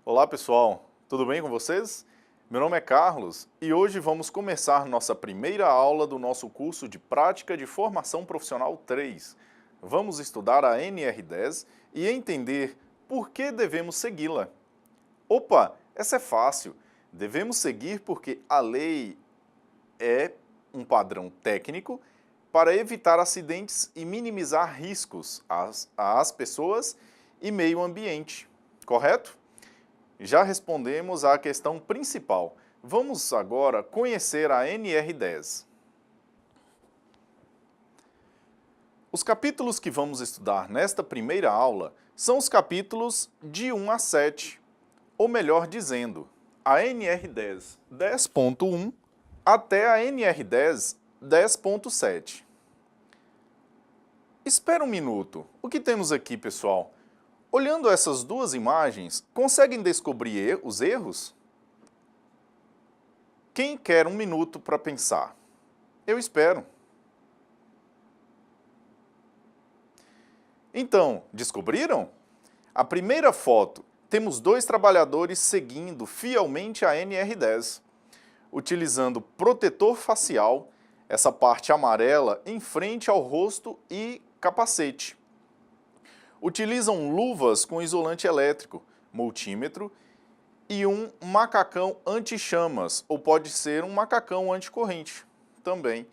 Olá pessoal, tudo bem com vocês? Meu nome é Carlos e hoje vamos começar nossa primeira aula do nosso curso de Prática de Formação Profissional 3. Vamos estudar a NR10 e entender por que devemos segui-la. Opa, essa é fácil. Devemos seguir porque a lei é um padrão técnico para evitar acidentes e minimizar riscos às pessoas e meio ambiente, correto? Já respondemos à questão principal. Vamos agora conhecer a NR10. Os capítulos que vamos estudar nesta primeira aula são os capítulos de 1 a 7, ou melhor dizendo, a NR10 10.1 até a NR10 10.7. Espera um minuto. O que temos aqui, pessoal? Olhando essas duas imagens, conseguem descobrir os erros? Quem quer um minuto para pensar? Eu espero. Então, descobriram? A primeira foto, temos dois trabalhadores seguindo fielmente a NR10, utilizando protetor facial, essa parte amarela, em frente ao rosto e capacete. Utilizam luvas com isolante elétrico, multímetro e um macacão anti-chamas, ou pode ser um macacão anticorrente também.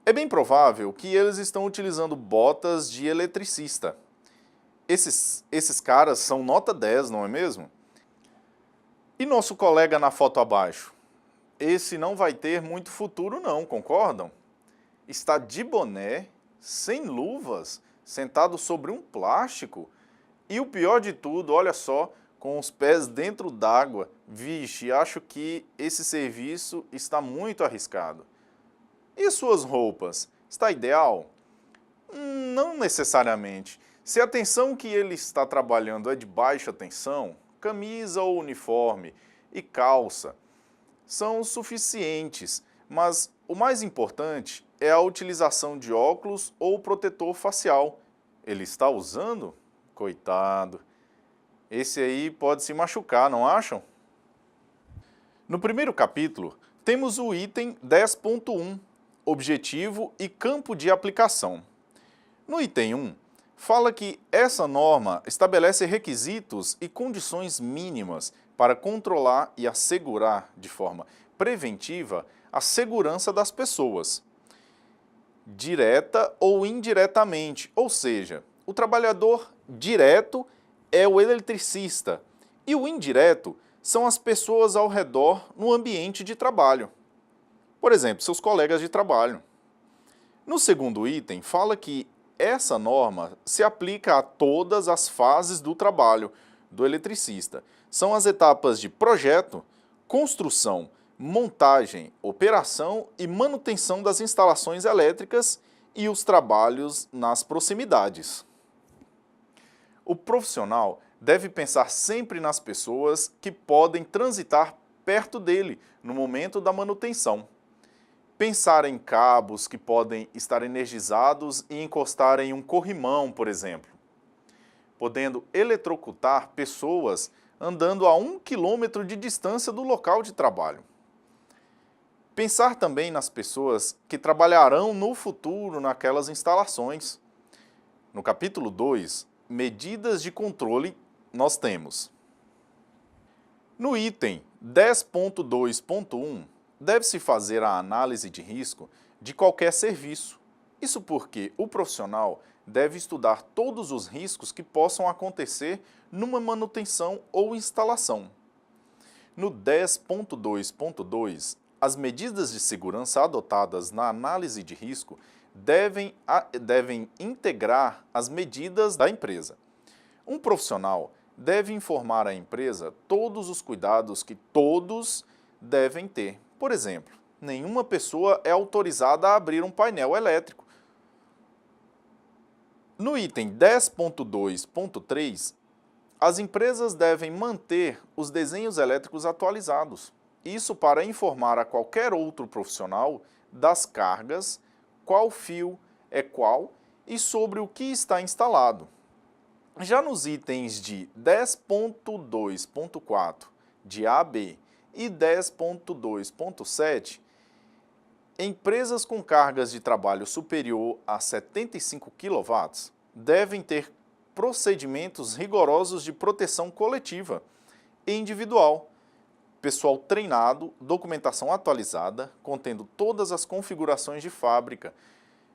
É bem provável que eles estão utilizando botas de eletricista. Esses caras são nota 10, não é mesmo? E nosso colega na foto abaixo? Esse não vai ter muito futuro não, concordam? Está de boné, sem luvas, sentado sobre um plástico e o pior de tudo, olha só, com os pés dentro d'água. Vixe, acho que esse serviço está muito arriscado. E suas roupas? Está ideal? Não necessariamente. Se a tensão que ele está trabalhando é de baixa tensão, camisa ou uniforme e calça são suficientes, mas o mais importante é a utilização de óculos ou protetor facial. Ele está usando? Coitado. Esse aí pode se machucar, não acham? No primeiro capítulo, temos o item 10.1, objetivo e campo de aplicação. No item 1, fala que essa norma estabelece requisitos e condições mínimas para controlar e assegurar de forma preventiva a segurança das pessoas, direta ou indiretamente, ou seja, o trabalhador direto é o eletricista e o indireto são as pessoas ao redor no ambiente de trabalho. Por exemplo, seus colegas de trabalho. No segundo item, fala que essa norma se aplica a todas as fases do trabalho do eletricista. São as etapas de projeto, construção, montagem, operação e manutenção das instalações elétricas e os trabalhos nas proximidades. O profissional deve pensar sempre nas pessoas que podem transitar perto dele no momento da manutenção. Pensar em cabos que podem estar energizados e encostar em um corrimão, por exemplo, podendo eletrocutar pessoas andando a 1 quilômetro de distância do local de trabalho. Pensar também nas pessoas que trabalharão no futuro naquelas instalações. No capítulo 2, medidas de controle, nós temos. No item 10.2.1, deve-se fazer a análise de risco de qualquer serviço. Isso porque o profissional deve estudar todos os riscos que possam acontecer numa manutenção ou instalação. No 10.2.2, as medidas de segurança adotadas na análise de risco devem integrar as medidas da empresa. Um profissional deve informar à empresa todos os cuidados que todos devem ter. Por exemplo, nenhuma pessoa é autorizada a abrir um painel elétrico. No item 10.2.3, as empresas devem manter os desenhos elétricos atualizados. Isso para informar a qualquer outro profissional das cargas, qual fio é qual e sobre o que está instalado. Já nos itens de 10.2.4 de A a B e 10.2.7, empresas com cargas de trabalho superior a 75 kW devem ter procedimentos rigorosos de proteção coletiva e individual, pessoal treinado, documentação atualizada, contendo todas as configurações de fábrica,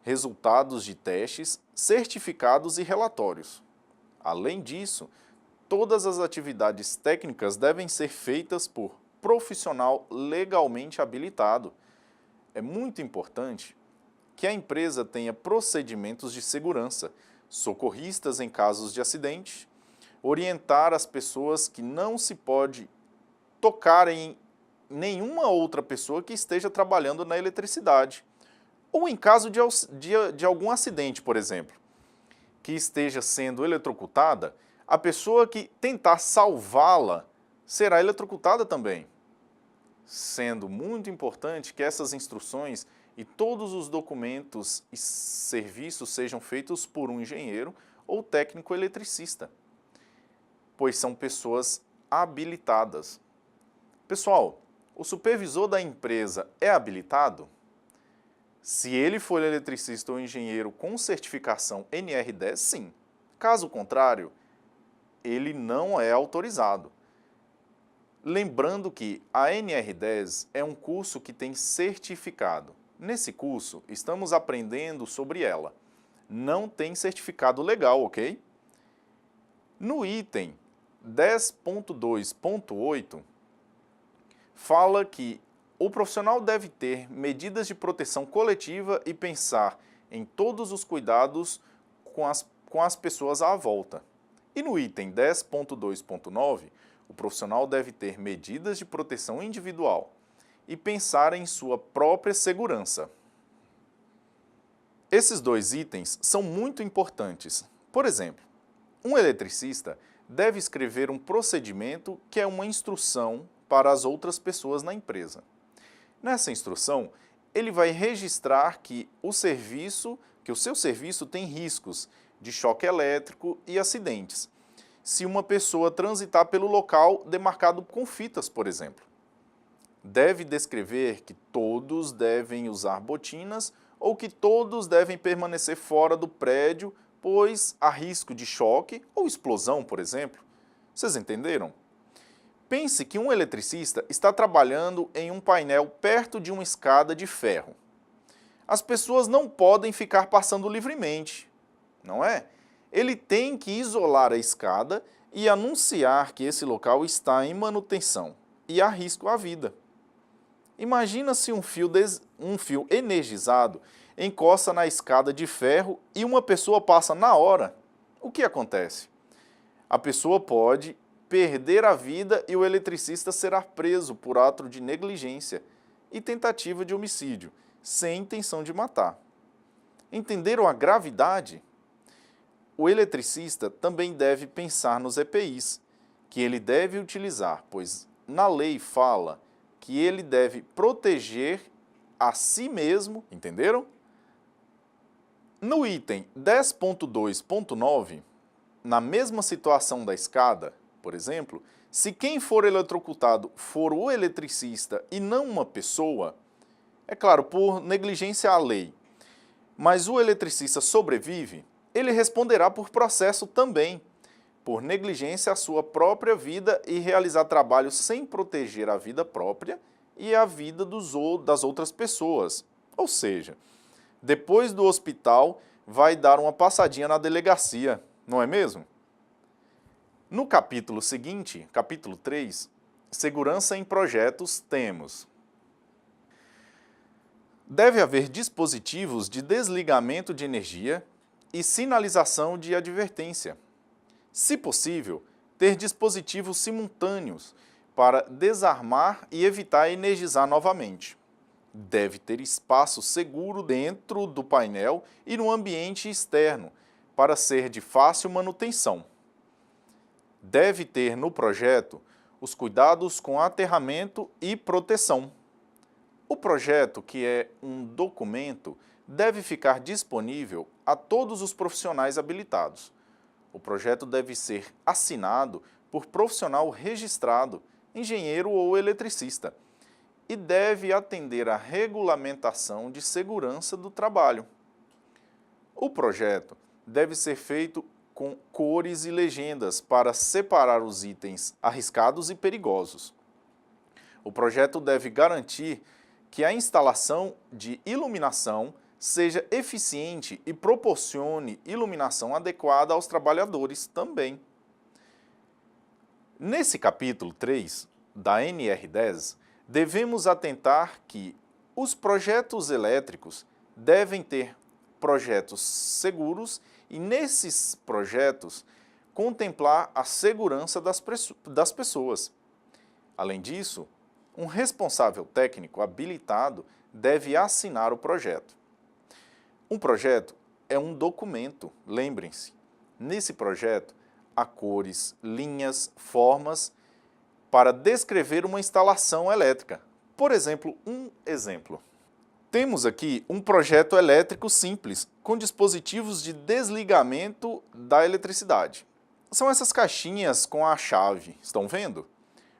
resultados de testes, certificados e relatórios. Além disso, todas as atividades técnicas devem ser feitas por profissional legalmente habilitado. É muito importante que a empresa tenha procedimentos de segurança, socorristas em casos de acidente, orientar as pessoas que não se pode tocar em nenhuma outra pessoa que esteja trabalhando na eletricidade, ou em caso de algum acidente, por exemplo, que esteja sendo eletrocutada, a pessoa que tentar salvá-la será eletrocutada também. Sendo muito importante que essas instruções e todos os documentos e serviços sejam feitos por um engenheiro ou técnico eletricista, pois são pessoas habilitadas. Pessoal, o supervisor da empresa é habilitado? Se ele for eletricista ou engenheiro com certificação NR10, sim. Caso contrário, ele não é autorizado. Lembrando que a NR10 é um curso que tem certificado. Nesse curso, estamos aprendendo sobre ela. Não tem certificado legal, ok? No item 10.2.8, fala que o profissional deve ter medidas de proteção coletiva e pensar em todos os cuidados com as pessoas à volta. E no item 10.2.9, o profissional deve ter medidas de proteção individual e pensar em sua própria segurança. Esses dois itens são muito importantes. Por exemplo, um eletricista deve escrever um procedimento que é uma instrução para as outras pessoas na empresa. Nessa instrução, ele vai registrar que o seu serviço tem riscos de choque elétrico e acidentes, se uma pessoa transitar pelo local demarcado com fitas, por exemplo. Deve descrever que todos devem usar botinas ou que todos devem permanecer fora do prédio, pois há risco de choque ou explosão, por exemplo. Vocês entenderam? Pense que um eletricista está trabalhando em um painel perto de uma escada de ferro. As pessoas não podem ficar passando livremente, não é? Ele tem que isolar a escada e anunciar que esse local está em manutenção e há risco à vida. Imagina se um fio energizado encosta na escada de ferro e uma pessoa passa na hora. O que acontece? A pessoa pode perder a vida e o eletricista será preso por ato de negligência e tentativa de homicídio, sem intenção de matar. Entenderam a gravidade? O eletricista também deve pensar nos EPIs, que ele deve utilizar, pois na lei fala que ele deve proteger a si mesmo, entenderam? No item 10.2.9, na mesma situação da escada, por exemplo, se quem for eletrocutado for o eletricista e não uma pessoa, é claro, por negligência à lei, mas o eletricista sobrevive, ele responderá por processo também, por negligência à sua própria vida e realizar trabalho sem proteger a vida própria e a vida das outras pessoas. Ou seja, depois do hospital, vai dar uma passadinha na delegacia, não é mesmo? No capítulo seguinte, capítulo 3, Segurança em Projetos, temos: deve haver dispositivos de desligamento de energia e sinalização de advertência. Se possível, ter dispositivos simultâneos para desarmar e evitar energizar novamente. Deve ter espaço seguro dentro do painel e no ambiente externo, para ser de fácil manutenção. Deve ter no projeto os cuidados com aterramento e proteção. O projeto, que é um documento, deve ficar disponível a todos os profissionais habilitados. O projeto deve ser assinado por profissional registrado, engenheiro ou eletricista, e deve atender à regulamentação de segurança do trabalho. O projeto deve ser feito com cores e legendas para separar os itens arriscados e perigosos. O projeto deve garantir que a instalação de iluminação seja eficiente e proporcione iluminação adequada aos trabalhadores também. Nesse capítulo 3 da NR10, devemos atentar que os projetos elétricos devem ter projetos seguros e, nesses projetos, contemplar a segurança das pessoas. Além disso, um responsável técnico habilitado deve assinar o projeto. Um projeto é um documento, lembrem-se. Nesse projeto, há cores, linhas, formas para descrever uma instalação elétrica. Por exemplo, Temos aqui um projeto elétrico simples, com dispositivos de desligamento da eletricidade. São essas caixinhas com a chave, estão vendo?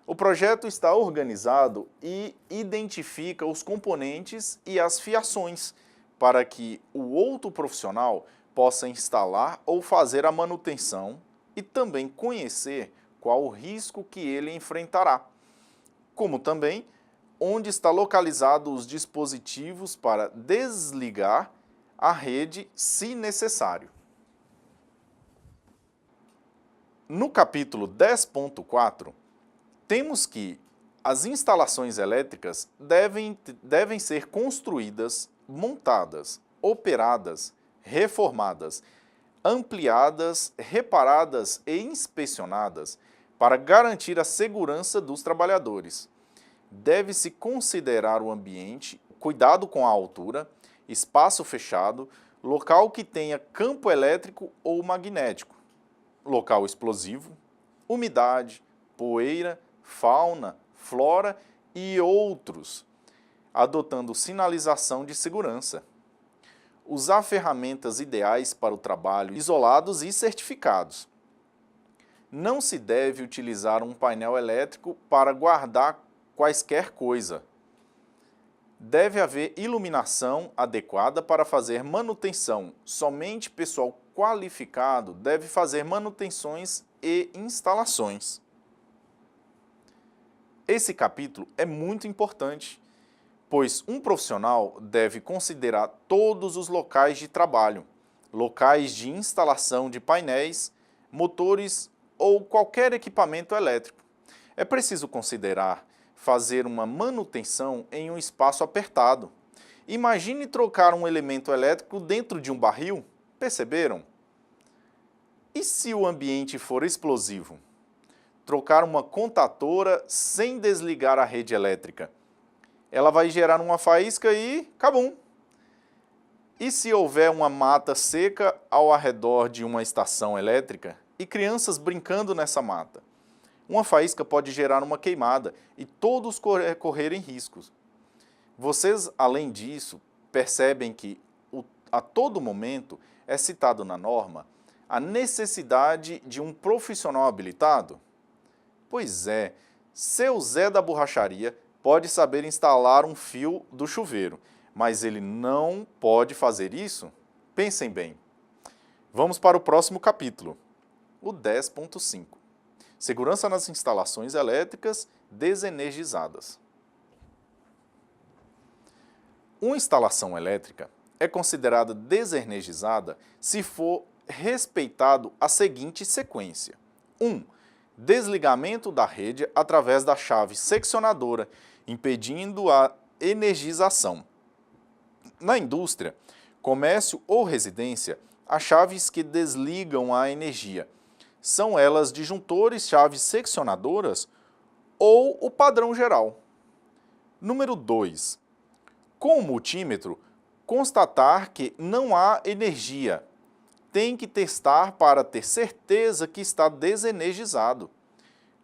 O projeto está organizado e identifica os componentes e as fiações, para que o outro profissional possa instalar ou fazer a manutenção e também conhecer qual o risco que ele enfrentará, como também onde está localizado os dispositivos para desligar a rede se necessário. No capítulo 10.4, temos que as instalações elétricas devem ser construídas, montadas, operadas, reformadas, ampliadas, reparadas e inspecionadas para garantir a segurança dos trabalhadores. Deve-se considerar o ambiente, cuidado com a altura, espaço fechado, local que tenha campo elétrico ou magnético, local explosivo, umidade, poeira, fauna, flora e outros, adotando sinalização de segurança. Usar ferramentas ideais para o trabalho, isolados e certificados. Não se deve utilizar um painel elétrico para guardar quaisquer coisa. Deve haver iluminação adequada para fazer manutenção. Somente pessoal qualificado deve fazer manutenções e instalações. Esse capítulo é muito importante, pois um profissional deve considerar todos os locais de trabalho, locais de instalação de painéis, motores ou qualquer equipamento elétrico. É preciso considerar fazer uma manutenção em um espaço apertado. Imagine trocar um elemento elétrico dentro de um barril, perceberam? E se o ambiente for explosivo? Trocar uma contatora sem desligar a rede elétrica. Ela vai gerar uma faísca e cabum! E se houver uma mata seca ao arredor de uma estação elétrica e crianças brincando nessa mata? Uma faísca pode gerar uma queimada e todos correrem riscos. Vocês, além disso, percebem que a todo momento é citado na norma a necessidade de um profissional habilitado? Pois é, seu Zé da borracharia pode saber instalar um fio do chuveiro, mas ele não pode fazer isso? Pensem bem. Vamos para o próximo capítulo, o 10.5. Segurança nas instalações elétricas desenergizadas. Uma instalação elétrica é considerada desenergizada se for respeitado a seguinte sequência. 1. Desligamento da rede através da chave seccionadora, impedindo a energização. Na indústria, comércio ou residência, há chaves que desligam a energia. São elas disjuntores, chaves seccionadoras ou o padrão geral. Número 2. Com o multímetro, constatar que não há energia. Tem que testar para ter certeza que está desenergizado.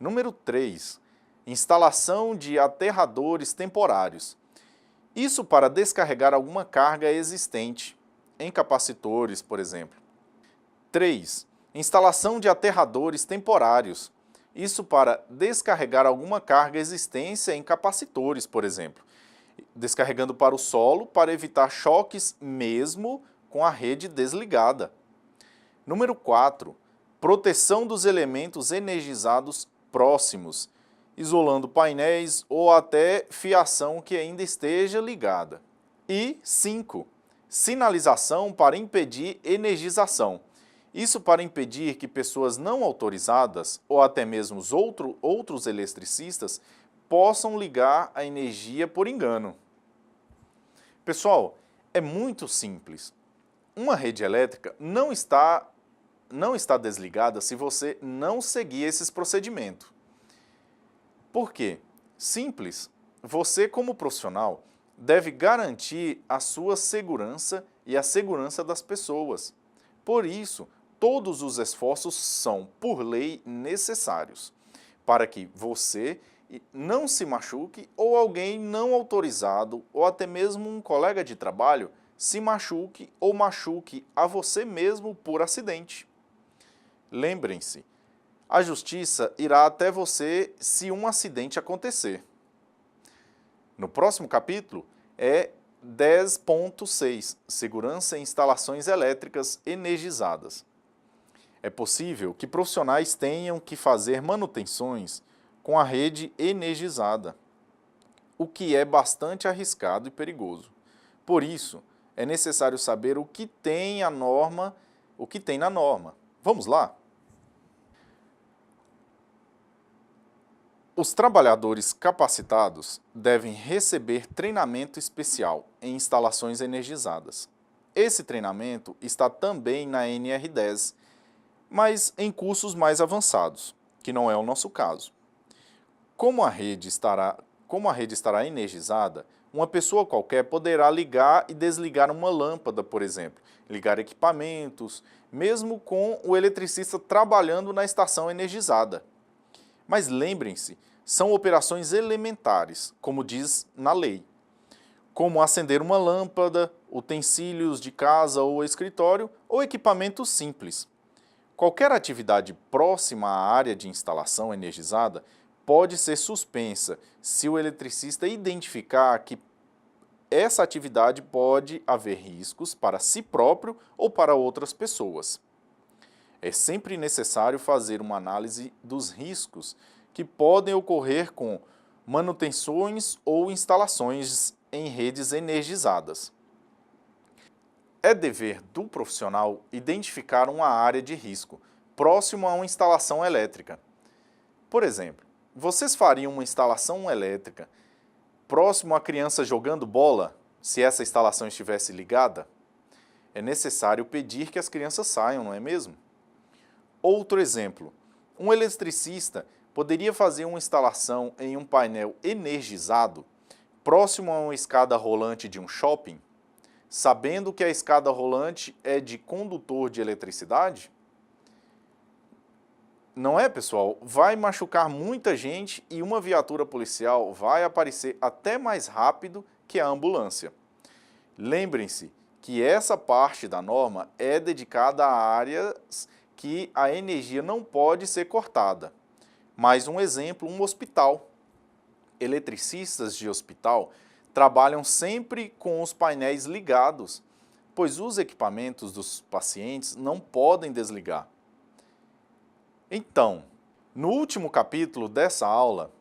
Número 3. Instalação de aterradores temporários. Isso para descarregar alguma carga existente, em capacitores, por exemplo. 3. Instalação de aterradores temporários. Isso para descarregar alguma carga existência em capacitores, por exemplo. Descarregando para o solo para evitar choques mesmo com a rede desligada. Número 4. Proteção dos elementos energizados próximos, isolando painéis ou até fiação que ainda esteja ligada. E 5. Sinalização para impedir energização. Isso para impedir que pessoas não autorizadas ou até mesmo outros eletricistas possam ligar a energia por engano. Pessoal, é muito simples. Uma rede elétrica não está desligada se você não seguir esses procedimentos. Por quê? Simples. Você, como profissional, deve garantir a sua segurança e a segurança das pessoas. Por isso, todos os esforços são, por lei, necessários para que você não se machuque ou alguém não autorizado ou até mesmo um colega de trabalho se machuque ou machuque a você mesmo por acidente. Lembrem-se, a justiça irá até você se um acidente acontecer. No próximo capítulo é 10.6, Segurança em instalações elétricas energizadas. É possível que profissionais tenham que fazer manutenções com a rede energizada, o que é bastante arriscado e perigoso. Por isso, é necessário saber o que tem na norma. Vamos lá? Os trabalhadores capacitados devem receber treinamento especial em instalações energizadas. Esse treinamento está também na NR10, mas em cursos mais avançados, que não é o nosso caso. Como a rede estará energizada, uma pessoa qualquer poderá ligar e desligar uma lâmpada, por exemplo, ligar equipamentos, mesmo com o eletricista trabalhando na estação energizada. Mas lembrem-se, são operações elementares, como diz na lei, como acender uma lâmpada, utensílios de casa ou escritório ou equipamentos simples. Qualquer atividade próxima à área de instalação energizada pode ser suspensa se o eletricista identificar que essa atividade pode haver riscos para si próprio ou para outras pessoas. É sempre necessário fazer uma análise dos riscos que podem ocorrer com manutenções ou instalações em redes energizadas. É dever do profissional identificar uma área de risco próximo a uma instalação elétrica. Por exemplo, vocês fariam uma instalação elétrica próximo a criança jogando bola, se essa instalação estivesse ligada? É necessário pedir que as crianças saiam, não é mesmo? Outro exemplo, um eletricista poderia fazer uma instalação em um painel energizado próximo a uma escada rolante de um shopping, sabendo que a escada rolante é de condutor de eletricidade? Não é, pessoal? Vai machucar muita gente e uma viatura policial vai aparecer até mais rápido que a ambulância. Lembrem-se que essa parte da norma é dedicada a áreas que a energia não pode ser cortada. Mais um exemplo, um hospital. Eletricistas de hospital trabalham sempre com os painéis ligados, pois os equipamentos dos pacientes não podem desligar. Então, no último capítulo dessa aula,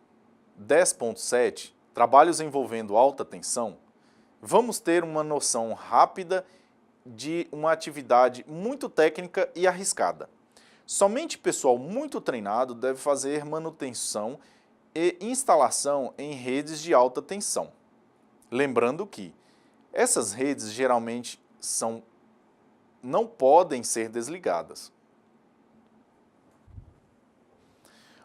10.7, Trabalhos envolvendo alta tensão, vamos ter uma noção rápida de uma atividade muito técnica e arriscada. Somente pessoal muito treinado deve fazer manutenção e instalação em redes de alta tensão. Lembrando que essas redes geralmente não podem ser desligadas.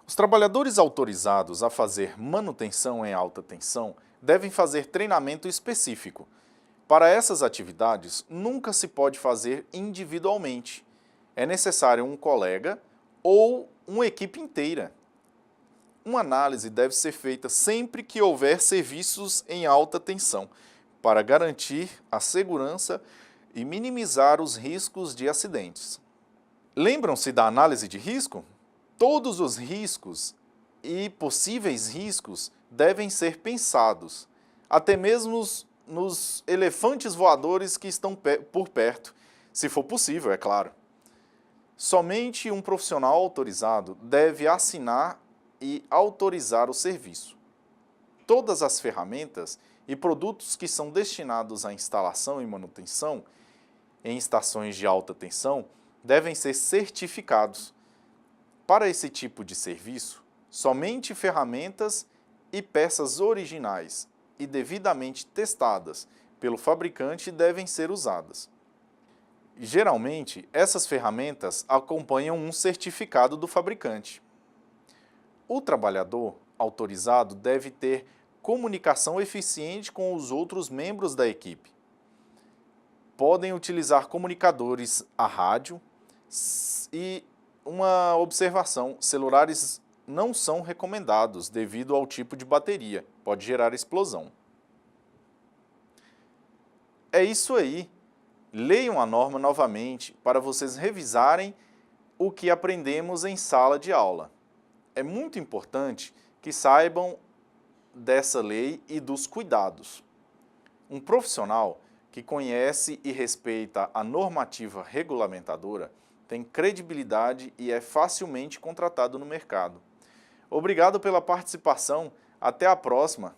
Os trabalhadores autorizados a fazer manutenção em alta tensão devem fazer treinamento específico. Para essas atividades, nunca se pode fazer individualmente. É necessário um colega ou uma equipe inteira. Uma análise deve ser feita sempre que houver serviços em alta tensão, para garantir a segurança e minimizar os riscos de acidentes. Lembram-se da análise de risco? Todos os riscos e possíveis riscos devem ser pensados, até mesmo nos elefantes voadores que estão por perto, se for possível, é claro. Somente um profissional autorizado deve assinar e autorizar o serviço. Todas as ferramentas e produtos que são destinados à instalação e manutenção em estações de alta tensão devem ser certificados. Para esse tipo de serviço, somente ferramentas e peças originais e devidamente testadas pelo fabricante devem ser usadas. Geralmente, essas ferramentas acompanham um certificado do fabricante. O trabalhador autorizado deve ter comunicação eficiente com os outros membros da equipe. Podem utilizar comunicadores a rádio e uma observação: celulares não são recomendados devido ao tipo de bateria, pode gerar explosão. É isso aí. Leiam a norma novamente para vocês revisarem o que aprendemos em sala de aula. É muito importante que saibam dessa lei e dos cuidados. Um profissional que conhece e respeita a normativa regulamentadora tem credibilidade e é facilmente contratado no mercado. Obrigado pela participação. Até a próxima.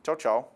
Tchau, tchau.